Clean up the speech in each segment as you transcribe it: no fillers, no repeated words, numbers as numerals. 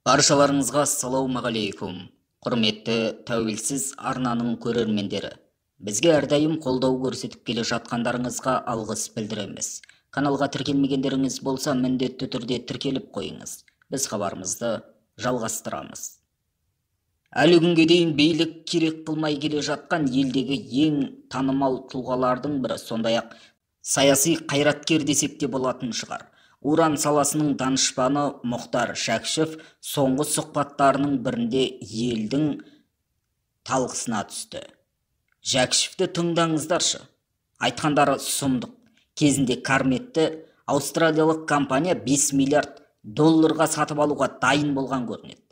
Баршаларыңызға ассалаумағалейкум. Құрметті тәуелсіз арнаның көрермендері. Бізге әрдайым қолдау көрсетіп келе жатқандарыңызға алғыс білдіреміз. Каналға тіркелмегендеріңіз болса, міндетті түрде тіркеліп қойыңыз. Біз хабарымызды жалғастырамыз. Әлі күнге дейін билік керек қылмай келе жатқан елдегі ең танымал тұлғалардың бірі, сондай-ақ саяси қайраткер десек те болатын шығар. Уран саласының данышпаны Мұхтар Шәкішев соңғы сұхбаттарының бірінде елдің талқысына түсті. Жәкішевті тыңдаңыздаршы. Айтқандары сұмдық. Кезінде Карметті австралиялық компания 5 миллиард долларға сатып алуға дайын болған көрінеді.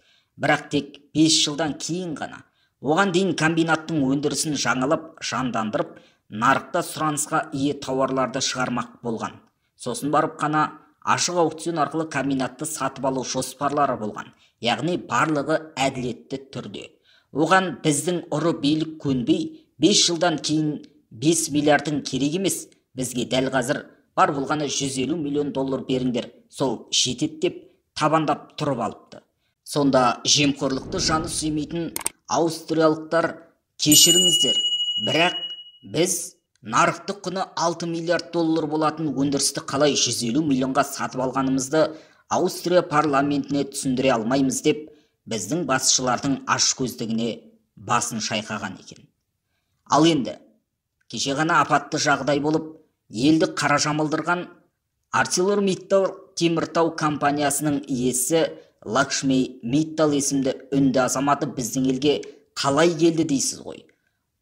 Бірақ тек 5 жылдан кейін ғана оған дейін комбинаттың өндірісін жаңалап, жандандырып, нарықта сұранысқа ие тауарларды шығармақ болған. Сосын барып қана ашық аукцион арқылы комбинатты сатып алу жоспарлары болған. Яғни барлығы әділетті түрде. Оған біздің ұры билік көнбей, 5 жылдан кейін 5 миллиардың керек емес, бізге дәл қазір бар болғаны 150 миллион доллар беріңдер, сол жетеді деп табандап тұрып алыпты. Сонда жемқорлықты жаны сүймейтін аустриялықтар кешіріңіздер, бірақ біз нарықтық құны 6 миллиард доллар болатын өндірісті қалай 150 миллионға сатып алғанымызды Аустрия парламентіне түсіндіре алмаймыз деп, біздің басшылардың ашкөздігіне басын шайқаған екен. Ал енді, кеше ғана апатты жағдай болып, елді қара жамылдырған ArcelorMittal теміртау компаниясының иесі Лакшми Миттал есімді үнді азаматы біздің елге қалай келді дейсіз ғой.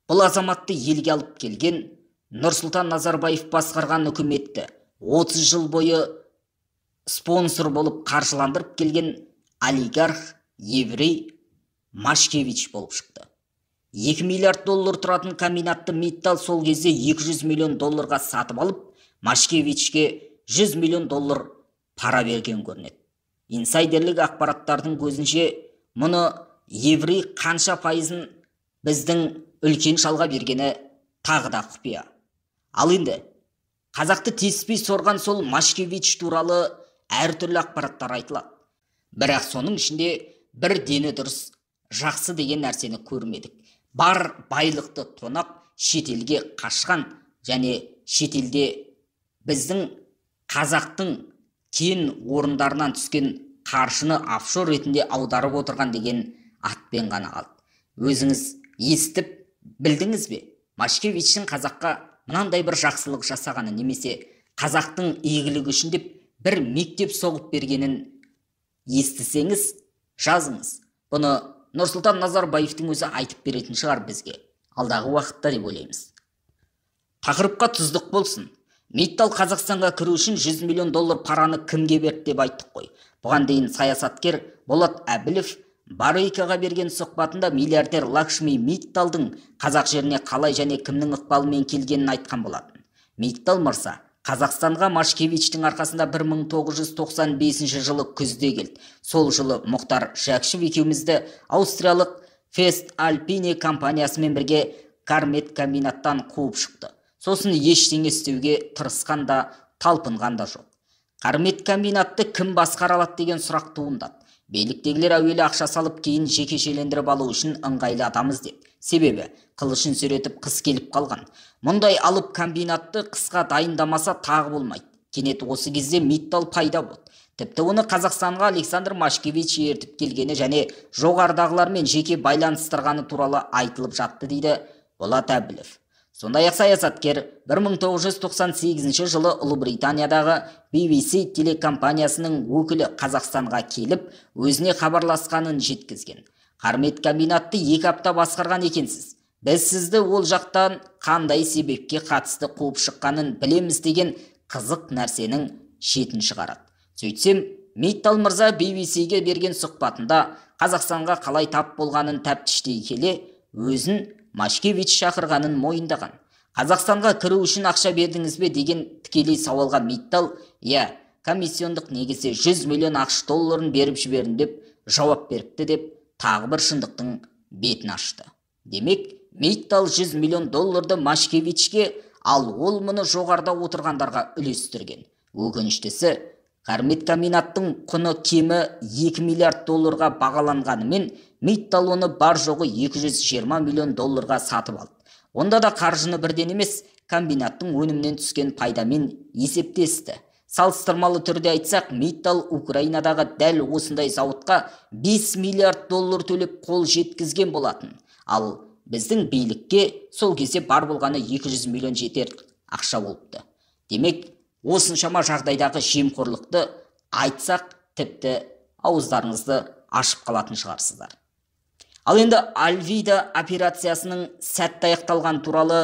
Бұл азаматты елге алып келген Нұрсұлтан Назарбаев басқарған үкіметті 30 жыл бойы спонсор болып қаржыландырып келген олигарх еврей Машкевич болып шықты. 2 миллиард доллар тұратын комбинатты Миттал сол кезде 200 миллион долларға сатып алып, Машкевичке 100 миллион доллар пара берген көрінеді. Инсайдерлік ақпараттардың көзінше, мұны еврей қанша пайызын біздің үлкен шалға бергені тағы да құпия. Ал енді, қазақты теспей сорған сол Машкевич туралы әртүрлі ақпараттар айтылады. Бірақ соның ішінде бір дені дұрыс, жақсы деген нәрсені көрмедік. Бар байлықты тонап, шетелге қашқан және шетелде біздің қазақтың кен орындарынан түскен қаржыны офшор ретінде аударып отырған деген атпен ғана қалды. Өзіңіз естіп білдіңіз бе? Машкевичтің қазаққа мынандай бір жақсылық жасағаны, немесе қазақтың игілігі үшін деп бір мектеп соғып бергенін естісеңіз, жазыңыз. Бұны Нұрсұлтан Назарбаевтың өзі айтып беретін шығар бізге, алдағы уақытта деп ойлаймыз. Тақырыпқа тұздық болсын. Миттал Қазақстанға кіру үшін 100 миллион доллар параны кімге берді деп айттық қой. Бұған дейін саясаткер Болат Әбілов Барейкаға берген сұхбатында миллиардер Лакшми Митталдың қазақ жеріне қалай және кімнің ықпалымен келгенін айтқан болатын. Миттал мырза Қазақстанға Машкевичтің арқасында 1995 жылы күзде келді. Сол жылы Мұхтар Шәкішев екеумізді аустриялық Фест Альпине компаниясымен бірге Кармет комбинаттан қуып шықты. Сосын ештеңе істеуге тырысқан да, талпынған да жоқ. Кармет комбинатты кім басқара алады деген сұрақ туындады. Биліктегілер әуелі ақша салып, кейін жекешелендіріп алу үшін ыңғайлы адамыз деп. Себебі қылышын сөретіп қыс келіп қалған. Мұндай алып комбинатты қысқа дайындамаса тағы болмайды. Кенет осы кезде Миттал пайда болды. Тіпті оны Қазақстанға Александр Машкевич ертіп келгені және жоғарыдағылармен жеке байланыстырғаны туралы айтылып жатты дейді Болат Әбілов. Сондай-ақ саясаткер 1998 жылы Ұлыбританиядағы BBC телекомпаниясының өкілі Қазақстанға келіп, өзіне хабарласқанын жеткізген. Кармет комбинатты 2 апта басқарған екенсіз. Біз сізді ол жақтан қандай себепке қатысты қуып шыққанын білеміз деген қызық нәрсенің шетін шығарады. Сөйтсем, Миттал мырза BBC-ге берген сұхбатында Қазақстанға қалай тап болғанын тәптіштей келе, өзін Машкевич шақырғанын мойындаған. Қазақстанға кіру үшін ақша бердіңіз бе деген тікелей сауалға Миттал, комиссиондық негізде 100 миллион ақш долларын беріп жібердім деп жауап беріпті деп тағы бір шындықтың бетін ашты. Демек, Миттал 100 миллион долларды Машкевичке, ал ол мұны жоғарда отырғандарға үлестірген. Өкініштісі, Кармет комбинаттың құны кемі 2 миллиард долларға бағаланғанымен, Миттал оны бар жоғы 220 миллион долларға сатып алды. Онда да қаржыны бірден емес, комбинаттың өнімнен түскен пайдамен есептесті. Салыстырмалы түрде айтсақ, Миттал Украинадағы дәл осындай зауытқа 5 миллиард доллар төлеп қол жеткізген болатын. Ал біздің билікке сол кезде бар болғаны 200 миллион жетер ақша болыпты. Демек, осыншама жағдайдағы жемқорлықты айтсақ, тіпті ауыздарыңызды ашып қалатын шығарсыздар. Ал енді Альвида операциясының сәтті аяқталған туралы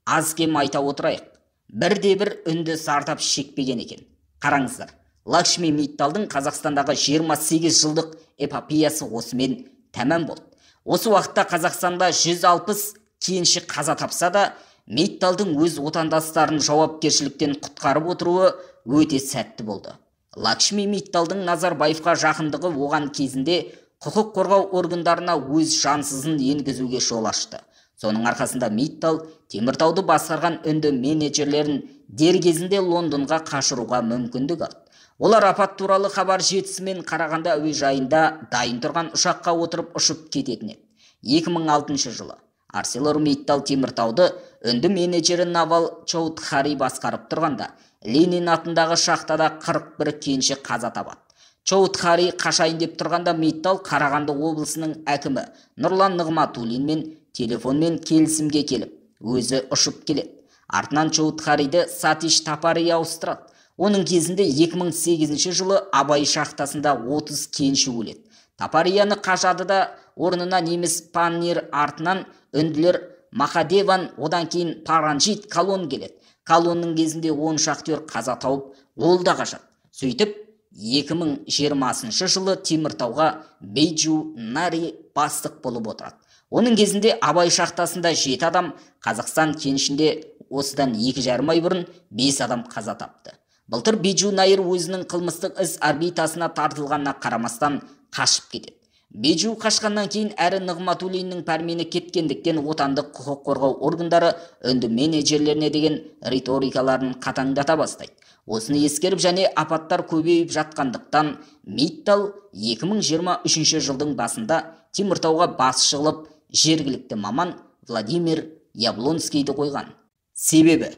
аз кем айта отырайық. Бірде-бір үнді зардап шекпеген екен. Қараңыздар, Лакшми Митталдың Қазақстандағы 28 жылдық эпопеясы осымен тәмам болды. Осы уақытта Қазақстанда 160 кенші қаза тапса да, Митталдың өз отандастарын жауапкершіліктен құтқарып отыруы өте сәтті болды. Лакшми Митталдың Назарбаевқа жақындығы оған кезінде құқық қорғау органдарына өз жансызын енгізуге жол ашты. Соның арқасында Миттал Теміртауды басқарған үнді менеджерлерін дер кезінде Лондонға қашыруға мүмкіндік алды. Олар апат туралы хабар жетісімен Қарағанды әуежайында дайын тұрған ұшаққа отырып ұшып кететін еді. 2006 жылы ArcelorMittal Теміртауды үнді менеджері Навал Чоудхари басқарып тұрғанда, Ленин атындағы шахтада 41 кенші қаза табады. Чоудхари қашайын деп тұрғанда Миттал Қарағанды облысының әкімі Нұрлан Нығматуллинмен телефонмен келісімге келіп, өзі ұшып келеді. Артынан Чоудхариді Сатиш Тапари ауыстырады. Оның кезінде 2008 жылы Абай шахтасында 30 кенші өледі. Тапарияны қашады да орнына неміс Паннир, артынан үнділер Махадеван, одан кейін Паранжит Калон келеді. Калонның кезінде 10 шахтер қаза тауып, ол да қашады. Сөйтіп, 2020 жылы Теміртауға Бейджу Нари бастық болып отырады. Оның кезінде Абай шахтасында 7 адам, Қазақстан кеншінде осыдан 2,5 ай бұрын 5 адам қаза тапты. Былтыр Бейджу Наир өзінің қылмыстық іс орбитасына тартылғанына қарамастан қашып кетеді. Бейджу қашқаннан кейін әрі Нығматуллиннің пәрмені кеткендіктен отандық құқық қорғау органдары үнді менеджерлеріне деген риторикаларын қатаңдата бастайды. Осыны ескеріп және апаттар көбейіп жатқандықтан Миттал 2023 жылдың басында Теміртауға басшы қылып жергілікті маман Владимир Яблонскийді қойған. Себебі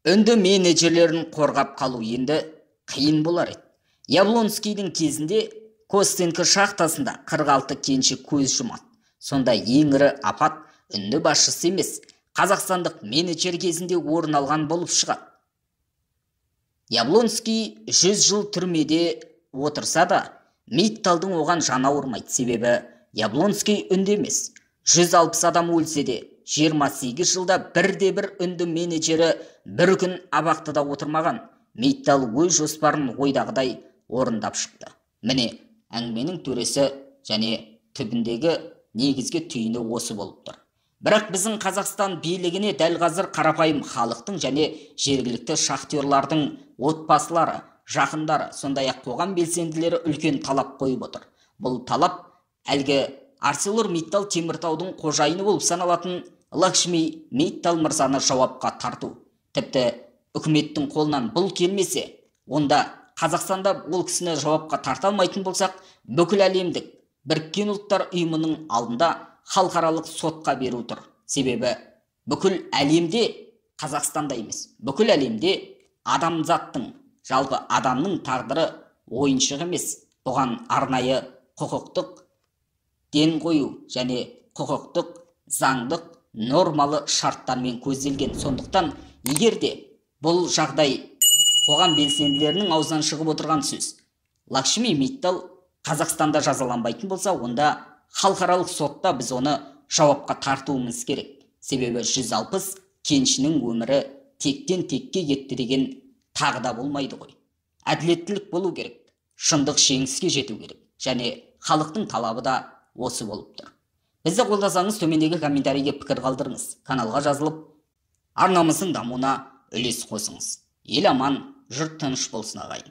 үнді менеджерлерін қорғап қалу енді қиын болар еді. Яблонскийдің кезінде Костенко шахтасында 46 кенші көз жұмады. Сонда ең ірі апат үнді басшысы емес, қазақстандық менеджер кезінде орын алған болып шығады. Яблонский 100 жыл түрмеде отырса да, Митталдың оған жаны ауырмайды. Себебі Яблонский үнді емес. 160 адам өлсе де, 28 жылда бірде-бір үнді менеджері бір күн абақтыда отырмаған. Миттал өз жоспарын ойдағыдай орындап шықты. Міне, әңгіменің төресі және түбіндегі негізгі түйіні осы болып тұр. Бірақ біздің Қазақстан билігіне дәл қазір қарапайым халықтың және жергілікті шахтерлардың отбасылары, жақындары, сондай-ақ қоғам белсенділері үлкен талап қойып отыр. Бұл талап әлгі ArcelorMittal Теміртаудың қожайыны болып саналатын Лакшми Миттал мырзаны жауапқа тарту. Тіпті үкіметтің қолынан бұл келмесе, онда Қазақстанда ол кісіні жауапқа тарта алмайтын болсақ, бүкіл әлемдік Біріккен ұлттар ұйымының алдында халықаралық сотқа беру тұр. Себебі бүкіл әлемде, Қазақстанда емес, бүкіл әлемде адамзаттың, жалпы адамның тағдыры ойыншық емес. Бұған арнайы құқықтық ден қою және құқықтық заңдық нормалы шарттармен көзделген. Сондықтан, егер де бұл жағдай қоғам белсенділерінің аузынан шығып отырған сөз Лакшми Миттал Қазақстанда жазаланбайтын болса, онда халықаралық сотта біз оны жауапқа тартуымыз керек. Себебі 160 кеншінің өмірі тектен текке кетті деген тағы да болмайды ғой. Әділеттілік болу керек, шындық жеңіске жету керек, және халықтың талабы да осы болып тұр. Бізді қолдасаңыз, төмендегі комментарийге пікір қалдырыңыз, каналға жазылып, арнамыздың дамуына үлес қосыңыз. Ел аман, жұрт тыныш болсын ағайын.